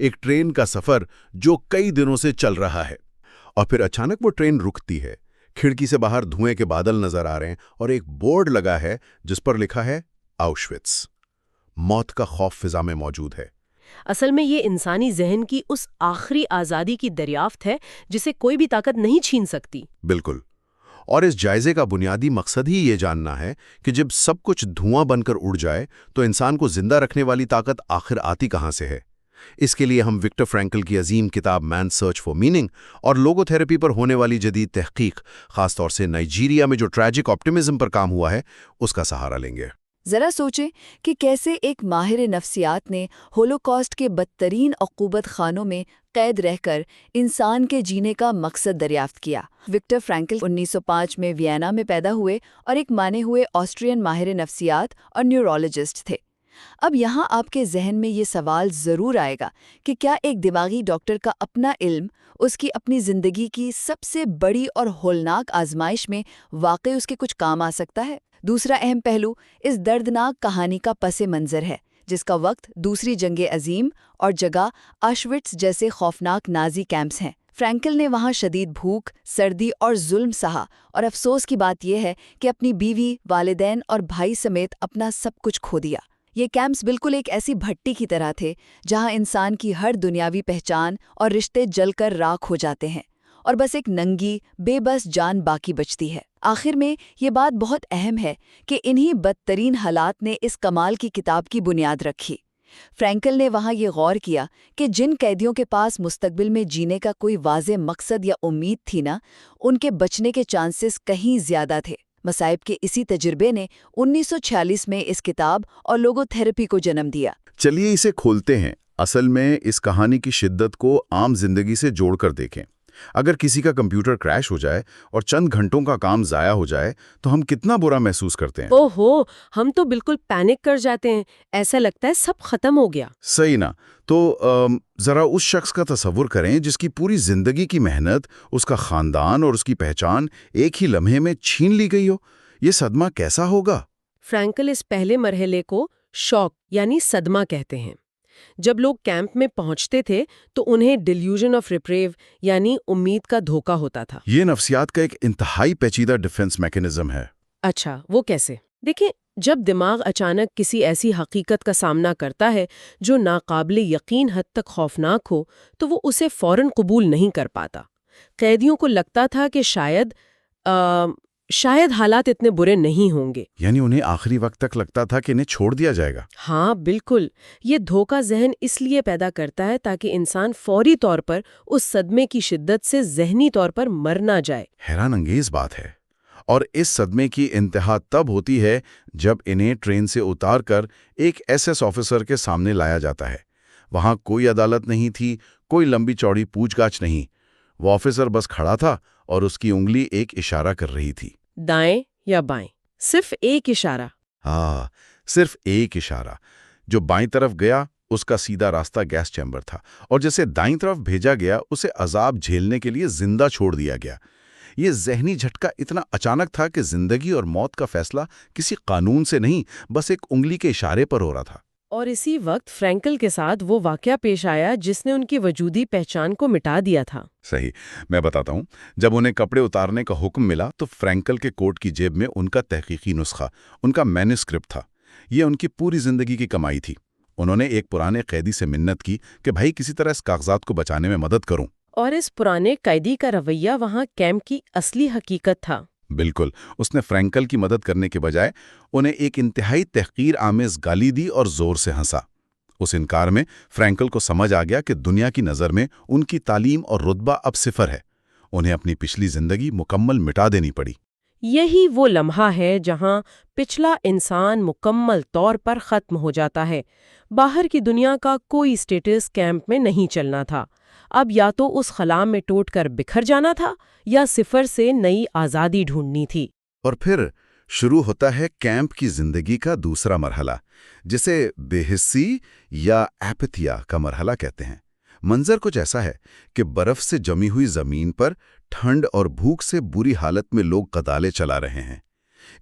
ایک ٹرین کا سفر جو کئی دنوں سے چل رہا ہے، اور پھر اچانک وہ ٹرین رکتی ہے۔ کھڑکی سے باہر دھوئیں کے بادل نظر آ رہے ہیں اور ایک بورڈ لگا ہے جس پر لکھا ہے آؤشوِٹس۔ موت کا خوف فضا میں موجود ہے۔ اصل میں یہ انسانی ذہن کی اس آخری آزادی کی دریافت ہے جسے کوئی بھی طاقت نہیں چھین سکتی۔ بالکل، اور اس جائزے کا بنیادی مقصد ہی یہ جاننا ہے کہ جب سب کچھ دھواں بن کر اڑ جائے تو انسان کو زندہ رکھنے والی طاقت آخر آتی کہاں سے ہے۔ اس کے لیے ہم وکٹر فرینکل کی عظیم کتاب مین سرچ فار میننگ اور لوگو تھراپی پر ہونے والی جدید تحقیق، خاص طور سے نائجیریا میں جو ٹریجک آپٹمزم پر کام ہوا ہے، اس کا سہارا لیں گے۔ ذرا سوچیں کہ کیسے ایک ماہر نفسیات نے ہولوکاسٹ کے بدترین عقوبت خانوں میں قید رہ کر انسان کے جینے کا مقصد دریافت کیا۔ وکٹر فرینکل 1905 میں وینا میں پیدا ہوئے اور ایک مانے ہوئے آسٹرین ماہر نفسیات اور نیورولوجسٹ تھے۔ اب یہاں آپ کے ذہن میں یہ سوال ضرور آئے گا کہ کیا ایک دماغی ڈاکٹر کا اپنا علم اس کی اپنی زندگی کی سب سے بڑی اور ہولناک آزمائش میں واقعی اس کے کچھ کام آ سکتا ہے؟ دوسرا اہم پہلو اس دردناک کہانی کا پس منظر ہے، جس کا وقت دوسری جنگ عظیم اور جگہ آشوِٹس جیسے خوفناک نازی کیمپس ہیں۔ فرینکل نے وہاں شدید بھوک، سردی اور ظلم سہا، اور افسوس کی بات یہ ہے کہ اپنی بیوی، والدین اور بھائی سمیت اپنا سب کچھ کھو دیا۔ یہ کیمپس بالکل ایک ایسی بھٹی کی طرح تھے جہاں انسان کی ہر دنیاوی پہچان اور رشتے جل کر راکھ ہو جاتے ہیں، اور بس ایک ننگی، بے بس جان باقی بچتی ہے۔ آخر میں یہ بات بہت اہم ہے کہ انہی بدترین حالات نے اس کمال کی کتاب کی بنیاد رکھی۔ فرینکل نے وہاں یہ غور کیا کہ جن قیدیوں کے پاس مستقبل میں جینے کا کوئی واضح مقصد یا امید تھی نا، ان کے بچنے کے چانسز کہیں زیادہ تھے۔ مصائب کے اسی تجربے نے 1946 میں اس کتاب اور لوگو تھراپی کو جنم دیا۔ چلیے اسے کھولتے ہیں۔ اصل میں اس کہانی کی شدت کو عام زندگی سے جوڑ کر دیکھیں۔ اگر کسی کا کمپیوٹر کریش ہو جائے اور چند گھنٹوں کا کام ضائع ہو جائے تو ہم کتنا برا محسوس کرتے ہیں۔ اوہو، ہم تو بالکل پینک کر جاتے ہیں، ایسا لگتا ہے سب ختم ہو گیا۔ صحیح نا؟ تو ذرا اس شخص کا تصور کریں جس کی پوری زندگی کی محنت، اس کا خاندان اور اس کی پہچان ایک ہی لمحے میں چھین لی گئی ہو۔ یہ صدمہ کیسا ہوگا؟ فرینکل اس پہلے مرحلے کو شاک یعنی صدمہ کہتے ہیں۔ جب لوگ کیمپ میں پہنچتے تھے تو انہیں ڈیلیوژن آف ریپریو یعنی امید کا دھوکہ ہوتا تھا۔ یہ نفسیات کا ایک انتہائی پیچیدہ ڈیفنس میکینزم ہے۔ اچھا، وہ کیسے؟ دیکھیں، جب دماغ اچانک کسی ایسی حقیقت کا سامنا کرتا ہے جو ناقابل یقین حد تک خوفناک ہو تو وہ اسے فوراً قبول نہیں کر پاتا۔ قیدیوں کو لگتا تھا کہ شاید حالات اتنے برے نہیں ہوں گے، یعنی انہیں آخری وقت تک لگتا تھا کہ انہیں چھوڑ دیا جائے گا۔ ہاں بالکل، یہ دھوکہ ذہن اس لیے پیدا کرتا ہے تاکہ انسان فوری طور پر اس صدمے کی شدت سے ذہنی طور پر مر نہ جائے۔ حیران انگیز بات ہے۔ اور اس صدمے کی انتہا تب ہوتی ہے جب انہیں ٹرین سے اتار کر ایک ایس ایس آفیسر کے سامنے لایا جاتا ہے۔ وہاں کوئی عدالت نہیں تھی، کوئی لمبی چوڑی پوچھ گاچھ نہیں۔ وہ آفیسر بس کھڑا تھا اور اس کی انگلی ایک اشارہ کر رہی تھی۔ دائیں یا بائیں، صرف ایک اشارہ۔ ہاں، صرف ایک اشارہ۔ جو بائیں طرف گیا اس کا سیدھا راستہ گیس چیمبر تھا، اور جسے دائیں طرف بھیجا گیا اسے عذاب جھیلنے کے لیے زندہ چھوڑ دیا گیا۔ یہ ذہنی جھٹکا اتنا اچانک تھا کہ زندگی اور موت کا فیصلہ کسی قانون سے نہیں، بس ایک انگلی کے اشارے پر ہو رہا تھا۔ اور اسی وقت فرینکل کے ساتھ وہ واقعہ پیش آیا جس نے ان کی وجودی پہچان کو مٹا دیا تھا۔ صحیح، میں بتاتا ہوں۔ جب انہیں کپڑے اتارنے کا حکم ملا تو فرینکل کے کوٹ کی جیب میں ان کا تحقیقی نسخہ، ان کا مینوسکرپٹ تھا۔ یہ ان کی پوری زندگی کی کمائی تھی۔ انہوں نے ایک پرانے قیدی سے منت کی کہ بھائی کسی طرح اس کاغذات کو بچانے میں مدد کروں۔ اور اس پرانے قیدی کا رویہ وہاں کیمپ کی اصلی حقیقت تھا۔ بالکل، اس نے فرینکل کی مدد کرنے کے بجائے انہیں ایک انتہائی تحقیر آمیز گالی دی اور زور سے ہنسا۔ اس انکار میں فرینکل کو سمجھ آ گیا کہ دنیا کی نظر میں ان کی تعلیم اور رتبہ اب صفر ہے۔ انہیں اپنی پچھلی زندگی مکمل مٹا دینی پڑی۔ یہی وہ لمحہ ہے جہاں پچھلا انسان مکمل طور پر ختم ہو جاتا ہے۔ باہر کی دنیا کا کوئی سٹیٹس کیمپ میں نہیں چلنا تھا۔ اب یا تو اس خلا میں ٹوٹ کر بکھر جانا تھا یا صفر سے نئی آزادی ڈھونڈنی تھی۔ اور پھر شروع ہوتا ہے کیمپ کی زندگی کا دوسرا مرحلہ، جسے بے حسی یا ایپتھیا کا مرحلہ کہتے ہیں۔ منظر کچھ ایسا ہے کہ برف سے جمی ہوئی زمین پر ٹھنڈ اور بھوک سے بری حالت میں لوگ قدالے چلا رہے ہیں۔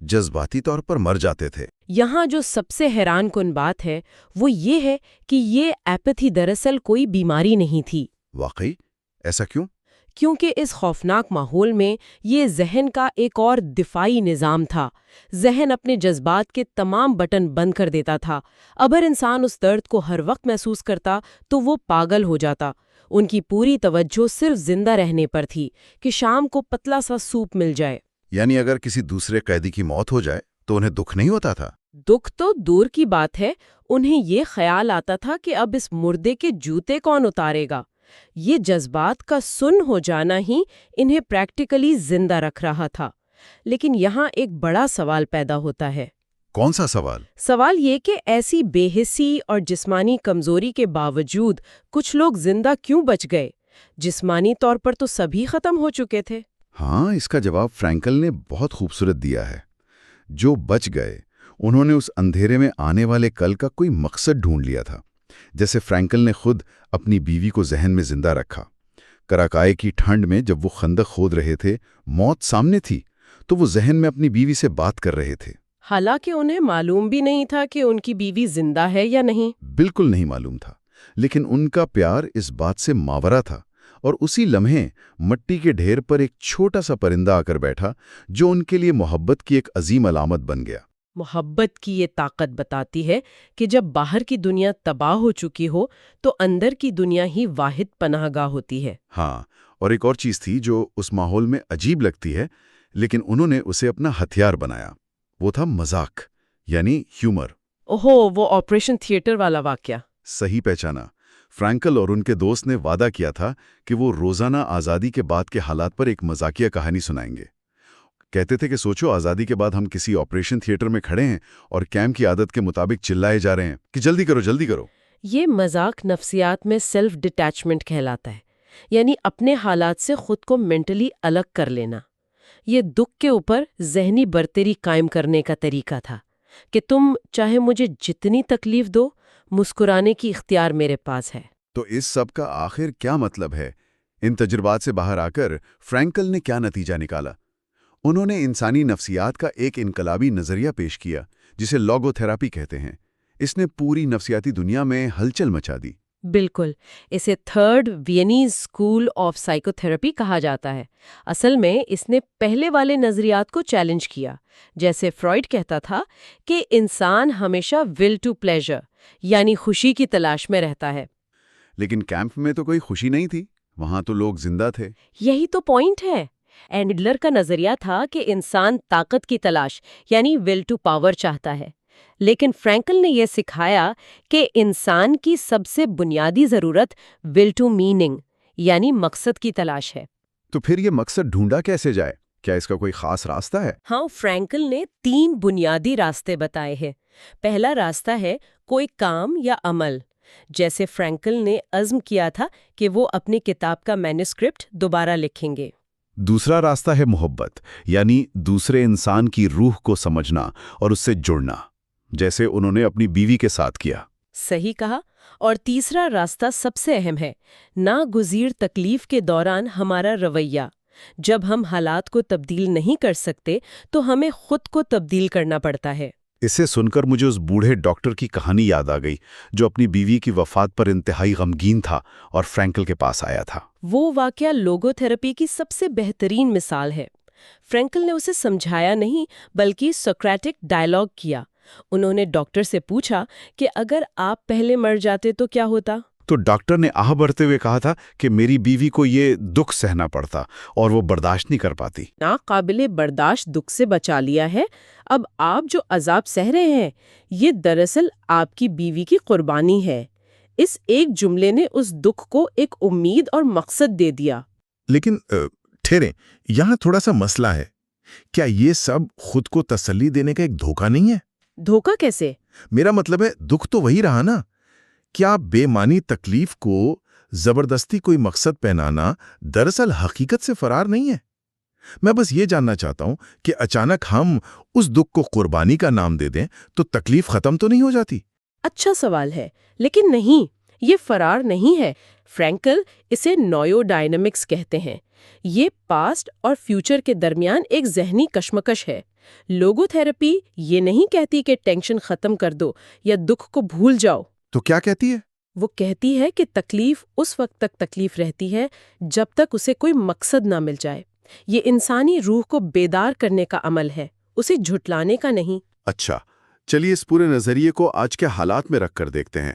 جذباتی طور پر مر جاتے تھے۔ یہاں جو سب سے حیران کن بات ہے وہ یہ ہے کہ یہ ایپتھی دراصل کوئی بیماری نہیں تھی۔ واقعی؟ ایسا کیوں؟ کیونکہ اس خوفناک ماحول میں یہ ذہن کا ایک اور دفاعی نظام تھا۔ ذہن اپنے جذبات کے تمام بٹن بند کر دیتا تھا۔ اگر انسان اس درد کو ہر وقت محسوس کرتا تو وہ پاگل ہو جاتا۔ ان کی پوری توجہ صرف زندہ رہنے پر تھی کہ شام کو پتلا سا سوپ مل جائے۔ یعنی اگر کسی دوسرے قیدی کی موت ہو جائے تو انہیں دکھ نہیں ہوتا تھا؟ دکھ تو دور کی بات ہے، انہیں یہ خیال آتا تھا کہ اب اس مردے کے جوتے کون اتارے گا۔ یہ جذبات کا سن ہو جانا ہی انہیں پریکٹیکلی زندہ رکھ رہا تھا۔ لیکن یہاں ایک بڑا سوال پیدا ہوتا ہے۔ کون سا سوال؟ سوال یہ کہ ایسی بے حسی اور جسمانی کمزوری کے باوجود کچھ لوگ زندہ کیوں بچ گئے؟ جسمانی طور پر تو سبھی ختم ہو چکے تھے۔ ہاں، اس کا جواب فرینکل نے بہت خوبصورت دیا ہے۔ جو بچ گئے انہوں نے اس اندھیرے میں آنے والے کل کا کوئی مقصد ڈھونڈ لیا تھا، جیسے فرینکل نے خود اپنی بیوی کو ذہن میں زندہ رکھا۔ کراکائے کی ٹھنڈ میں جب وہ خندق کھود رہے تھے، موت سامنے تھی، تو وہ ذہن میں اپنی بیوی سے بات کر رہے تھے۔ حالانکہ انہیں معلوم بھی نہیں تھا کہ ان کی بیوی زندہ ہے یا نہیں۔ بالکل نہیں معلوم تھا، لیکن ان کا پیار اس بات سے ماورا تھا، اور اسی لمحے مٹی کے ڈھیر پر ایک چھوٹا سا پرندہ آ کر بیٹھا جو ان کے لیے محبت کی ایک عظیم علامت بن گیا۔ محبت کی یہ طاقت بتاتی ہے کہ جب باہر کی دنیا تباہ ہو چکی ہو تو اندر کی دنیا ہی واحد پناہ گاہ ہوتی ہے۔ ہاں، اور ایک اور چیز تھی جو اس ماحول میں عجیب لگتی ہے، لیکن انہوں نے اسے اپنا ہتھیار بنایا۔ وہ تھا مذاق، یعنی ہیومر۔ اوہو، وہ آپریشن تھیٹر والا واقعہ۔ صحیح پہچانا۔ فرینکل اور ان کے دوست نے وعدہ کیا تھا کہ وہ روزانہ آزادی کے بعد کے حالات پر ایک مذاقیہ کہانی سنائیں گے۔ کہتے تھے کہ سوچو، آزادی کے بعد ہم کسی آپریشن تھیٹر میں کھڑے ہیں اور کیمپ کی عادت کے مطابق چلائے جا رہے ہیں کہ جلدی کرو جلدی کرو۔ یہ مذاق نفسیات میں سیلف ڈیٹیچمنٹ کہلاتا ہے، یعنی اپنے حالات سے خود کو مینٹلی الگ کر لینا۔ یہ دکھ کے اوپر ذہنی برتری قائم کرنے کا طریقہ تھا کہ تم چاہے مجھے جتنی تکلیف دو، مسکرانے کی اختیار میرے پاس ہے۔ تو اس سب کا آخر کیا مطلب ہے؟ ان تجربات سے باہر آ کر فرینکل نے کیا نتیجہ نکالا؟ انہوں نے انسانی نفسیات کا ایک انقلابی نظریہ پیش کیا جسے لاگو تھراپی کہتے ہیں۔ اس نے پوری نفسیاتی دنیا میں ہلچل مچا دی۔ بالکل، اسے third Viennese school of psychotherapy کہا جاتا ہے۔ اصل میں اس نے پہلے والے نظریات کو چیلنج کیا، جیسے فرائڈ کہتا تھا کہ انسان ہمیشہ ول ٹو پلیجر، یعنی خوشی کی تلاش میں رہتا ہے۔ لیکن کیمپ میں تو کوئی خوشی نہیں تھی، وہاں تو لوگ زندہ تھے۔ یہی تو پوائنٹ ہے۔ ایڈلر کا نظریہ تھا کہ انسان طاقت کی تلاش یعنی ول ٹو پاور چاہتا ہے، لیکن فرینکل نے یہ سکھایا کہ انسان کی سب سے بنیادی ضرورت ول ٹو میننگ یعنی مقصد کی تلاش ہے۔ تو پھر یہ مقصد ڈھونڈا کیسے جائے؟ کیا اس کا کوئی خاص راستہ ہے؟ ہاں، فرینکل نے 3 بنیادی راستے بتائے ہیں۔ پہلا راستہ ہے کوئی کام یا عمل، جیسے فرینکل نے عزم کیا تھا کہ وہ اپنی کتاب کا مینوسکرپٹ دوبارہ لکھیں گے۔ دوسرا راستہ ہے محبت، یعنی دوسرے انسان کی روح کو سمجھنا اور اس سے جڑنا، جیسے انہوں نے اپنی بیوی کے ساتھ کیا۔ صحیح کہا۔ اور تیسرا راستہ سب سے اہم ہے، ناگزیر تکلیف کے دوران ہمارا رویہ۔ جب ہم حالات کو تبدیل نہیں کر سکتے تو ہمیں خود کو تبدیل کرنا پڑتا ہے۔ اسے سن کر مجھے اس بوڑھے ڈاکٹر کی کہانی یاد آ گئی جو اپنی بیوی کی وفات پر انتہائی غمگین تھا اور فرینکل کے پاس آیا تھا۔ وہ واقعہ لوگو تھراپی کی سب سے بہترین مثال ہے۔ فرینکل نے اسے سمجھایا نہیں بلکہ سوکریٹک ڈائیلاگ کیا۔ انہوں نے ڈاکٹر سے پوچھا کہ اگر آپ پہلے مر جاتے تو کیا ہوتا؟ تو ڈاکٹر نے آہ بھرتے ہوئے کہا تھا کہ میری بیوی کو یہ دکھ سہنا پڑتا اور وہ برداشت نہیں کر پاتی۔ ناقابل برداشت دکھ سے بچا لیا ہے۔ اب آپ جو عذاب سہ رہے ہیں یہ دراصل آپ کی بیوی کی قربانی ہے۔ اس ایک جملے نے اس دکھ کو ایک امید اور مقصد دے دیا۔ لیکن ٹھہریں، یہاں تھوڑا سا مسئلہ ہے۔ کیا یہ سب خود کو تسلی دینے کا ایک دھوکہ نہیں ہے؟ دھوکہ کیسے؟ میرا مطلب ہے دکھ تو وہی رہا نا۔ کیا بے معنی تکلیف کو زبردستی کوئی مقصد پہنانا دراصل حقیقت سے فرار نہیں ہے؟ میں بس یہ جاننا چاہتا ہوں کہ اچانک ہم اس دکھ کو قربانی کا نام دے دیں تو تکلیف ختم تو نہیں ہو جاتی؟ اچھا سوال ہے، لیکن نہیں، یہ فرار نہیں ہے۔ فرینکل اسے نویو ڈائنامکس کہتے ہیں۔ یہ پاسٹ اور فیوچر کے درمیان ایک ذہنی کشمکش ہے۔ لوگو تھراپی یہ نہیں کہتی کہ ٹینشن ختم کر دو یا دکھ کو بھول جاؤ۔ تو کیا کہتی ہے؟ وہ کہتی ہے کہ تکلیف اس وقت تک تکلیف رہتی ہے جب تک اسے کوئی مقصد نہ مل جائے۔ یہ انسانی روح کو بیدار کرنے کا عمل ہے، اسے جھٹلانے کا نہیں۔ اچھا، چلیے اس پورے نظریے کو آج کے حالات میں رکھ کر دیکھتے ہیں۔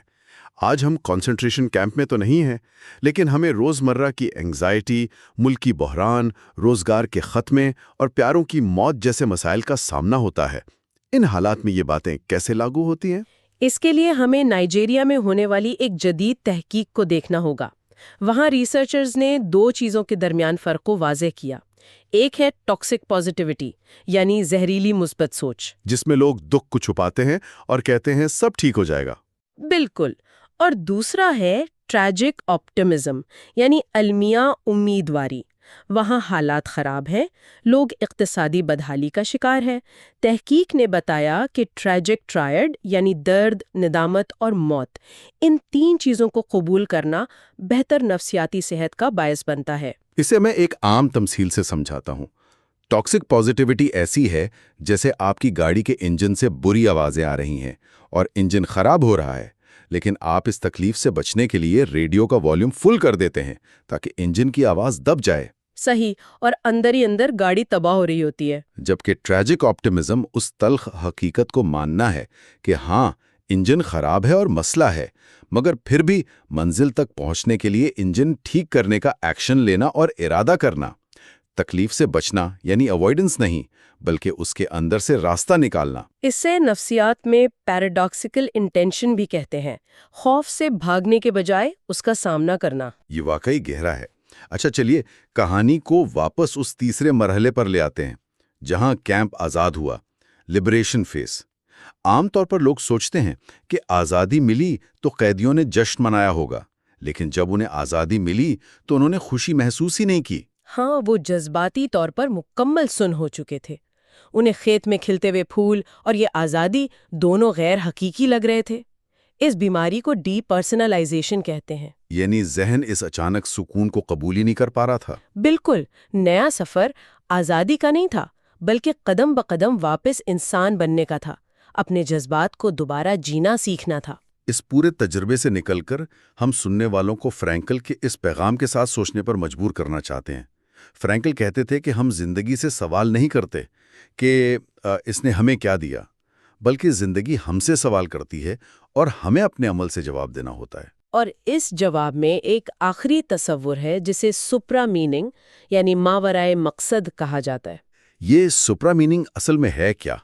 آج ہم کنسنٹریشن کیمپ میں تو نہیں ہیں، لیکن ہمیں روزمرہ کی انگزائٹی، ملکی بحران، روزگار کے خاتمے اور پیاروں کی موت جیسے مسائل کا سامنا ہوتا ہے۔ ان حالات میں یہ باتیں کیسے لاگو ہوتی ہیں؟ اس کے لیے ہمیں نائجیریا میں ہونے والی ایک جدید تحقیق کو دیکھنا ہوگا۔ وہاں ریسرچرز نے 2 چیزوں کے درمیان فرق کو واضح کیا۔ ایک ہے ٹاکسک پازیٹیوٹی، یعنی زہریلی مثبت سوچ، جس میں لوگ دکھ کو چھپاتے ہیں اور کہتے ہیں سب ٹھیک ہو جائے گا۔ بالکل، اور دوسرا ہے ٹریجک آپٹمزم، یعنی المیہ امیدواری۔ وہاں حالات خراب ہیں، لوگ اقتصادی بدحالی کا شکار ہیں۔ تحقیق نے بتایا کہ ٹریجک ٹرائیڈ، یعنی درد، ندامت اور موت، ان 3 چیزوں کو قبول کرنا بہتر نفسیاتی صحت کا باعث بنتا ہے۔ اسے میں ایک عام تمثیل سے سمجھاتا ہوں۔ ٹاکسک پازیٹیوٹی ایسی ہے جیسے آپ کی گاڑی کے انجن سے بری آوازیں آ رہی ہیں اور انجن خراب ہو رہا ہے، لیکن آپ اس تکلیف سے بچنے کے لیے ریڈیو کا والیوم فل کر دیتے ہیں تاکہ انجن کی آواز دب جائے۔ صحیح، اور اندر ہی اندر گاڑی تباہ ہو رہی ہوتی ہے۔ جبکہ ٹریجک آپٹمزم اس تلخ حقیقت کو ماننا ہے کہ ہاں، انجن خراب ہے اور مسئلہ ہے، مگر پھر بھی منزل تک پہنچنے کے لیے انجن ٹھیک کرنے کا ایکشن لینا اور ارادہ کرنا۔ تکلیف سے بچنا یعنی اوائیڈنس نہیں، بلکہ اس کے اندر سے راستہ نکالنا۔ اسے نفسیات میں پیراڈاکسیکل انٹینشن بھی کہتے ہیں، خوف سے بھاگنے کے بجائے اس کا سامنا کرنا۔ یہ واقعی گہرا ہے۔ اچھا چلیے کہانی کو واپس اس تیسرے مرحلے پر لے آتے ہیں جہاں کیمپ آزاد ہوا، لبریشن فیس۔ عام طور پر لوگ سوچتے ہیں کہ آزادی ملی تو قیدیوں نے جشن منایا ہوگا، لیکن جب انہیں آزادی ملی تو انہوں نے خوشی محسوس ہی نہیں کی۔ ہاں، وہ جذباتی طور پر مکمل سن ہو چکے تھے۔ انہیں کھیت میں کھلتے ہوئے پھول اور یہ آزادی دونوں غیر حقیقی لگ رہے تھے۔ اس بیماری کو ڈی پرسنلائزیشن کہتے ہیں۔ یعنی ذہن اس اچانک سکون کو قبول ہی نہیں کر پا رہا تھا۔ بالکل، نیا سفر آزادی کا نہیں تھا، بلکہ قدم بقدم واپس انسان بننے کا تھا، اپنے جذبات کو دوبارہ جینا سیکھنا تھا۔ اس پورے تجربے سے نکل کر ہم سننے والوں کو فرینکل کے اس پیغام کے ساتھ سوچنے پر مجبور کرنا چاہتے ہیں۔ فرینکل کہتے تھے کہ ہم زندگی سے سوال نہیں کرتے کہ اس نے ہمیں کیا دیا، بلکہ زندگی ہم سے سوال کرتی ہے اور ہمیں اپنے عمل سے جواب دینا ہوتا ہے۔ اور اس جواب میں ایک آخری تصور ہے جسے سپرا میننگ، یعنی ماورائے مقصد کہا جاتا ہے۔ یہ سپرا میننگ اصل میں ہے کیا؟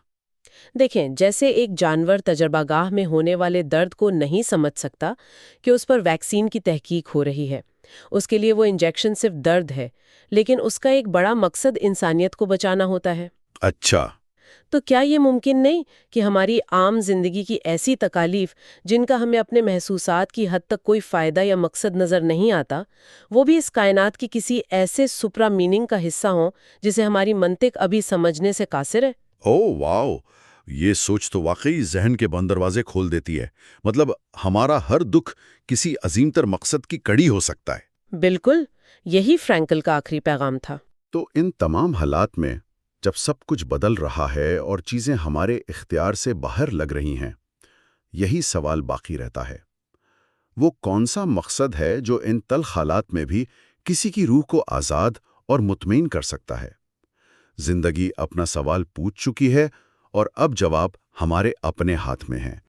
دیکھیں، جیسے ایک جانور تجربہ گاہ میں ہونے والے درد کو نہیں سمجھ سکتا کہ اس پر ویکسین کی تحقیق ہو رہی ہے، اس کے لیے وہ انجیکشن صرف درد ہے، لیکن اس کا ایک بڑا مقصد انسانیت کو بچانا ہوتا ہے۔ اچھا، تو کیا یہ ممکن نہیں کہ ہماری عام زندگی کی ایسی تکالیف جن کا ہمیں اپنے محسوسات کی حد تک کوئی فائدہ یا مقصد نظر نہیں آتا، وہ بھی اس کائنات کی کسی ایسے سپرا میننگ کا حصہ ہوں جسے ہماری منطق ابھی سمجھنے سے قاصر ہے؟ اوہ واو، یہ سوچ تو واقعی ذہن کے بند دروازے کھول دیتی ہے۔ مطلب ہمارا ہر دکھ کسی عظیم تر مقصد کی کڑی ہو سکتا ہے۔ بالکل، یہی فرینکل کا آخری پیغام تھا۔ تو ان تمام حالات میں جب سب کچھ بدل رہا ہے اور چیزیں ہمارے اختیار سے باہر لگ رہی ہیں، یہی سوال باقی رہتا ہے، وہ کون سا مقصد ہے جو ان تلخ حالات میں بھی کسی کی روح کو آزاد اور مطمئن کر سکتا ہے؟ زندگی اپنا سوال پوچھ چکی ہے اور اب جواب ہمارے اپنے ہاتھ میں ہے۔